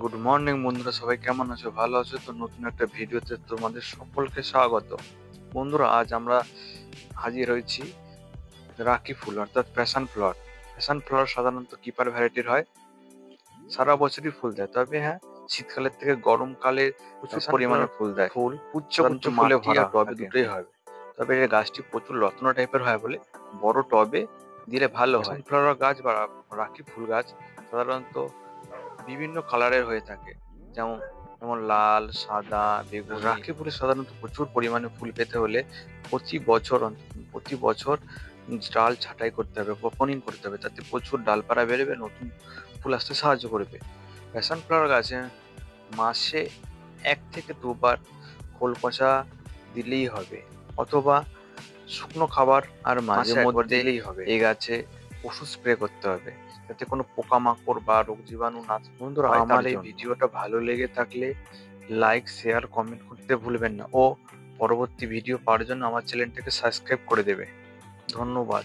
Good morning বন্ধুরা, সবাই কেমন আছো? ভালো আছো তো? নতুন একটা ভিডিওতে তোমাদের সকলকে স্বাগত। বন্ধুরা, আজ আমরা হাজির হয়েছি রাখি ফুল অর্থাৎ প্যাশন ফ্লাওয়ার। প্যাশন ফ্লাওয়ার সাধারণত কিপার ভ্যারাইটির হয়, সারা বছরই ফুল দেয়। তবে হ্যাঁ, শীতকালের থেকে গরমকালে প্রচুর প্যাশন পরিমাণে ফ্লাওয়ার ফুল দেয়। ফুল পুচ্ছ সাধারণত পুচ্ছ ফুলে মাটি ভরা আর টবে থাকে। দুটোই হবে। তবে এই গাছটি প্রচুর লতানো টাইপের হয় বলে বড় টবে দিলে ভালো হয়। সানফ্লাওয়ার গাছ বা রাখি ফুল গাছ সাধারণত বিভিন্ন কালারের হয়ে থাকে, যেমন যেমন লাল, সাদা, বেগুনি। রাখি ফুলে সাধারণত প্রচুর পরিমাণে ফুল পেতে হলে প্রতি বছর ডাল ছাঁটাই করতে হবে, বপনিং করতে হবে, তাতে প্রচুর ডালপালা বেরোবে, নতুন ফুল আসতে সাহায্য করবে। প্যাশন ফ্লাওয়ার গাছে মাসে 1 থেকে 2 বার খোল পচা দিলেই হবে, অথবা শুকনো খাবার আর মাঝে মধ্যে দিলেই হবে। এই গাছে ওষুধ স্প্রে করতে হবে, যাতে কোনো পোকামাকড় বা রোগ জীবাণু না। বন্ধুরা, আমার এই ভিডিওটা ভালো লেগে থাকলে লাইক, শেয়ার, কমেন্ট করতে ভুলবেন না ও পরবর্তী ভিডিও পাওয়ার জন্য আমার চ্যানেলটাকে সাবস্ক্রাইব করে দেবে। ধন্যবাদ।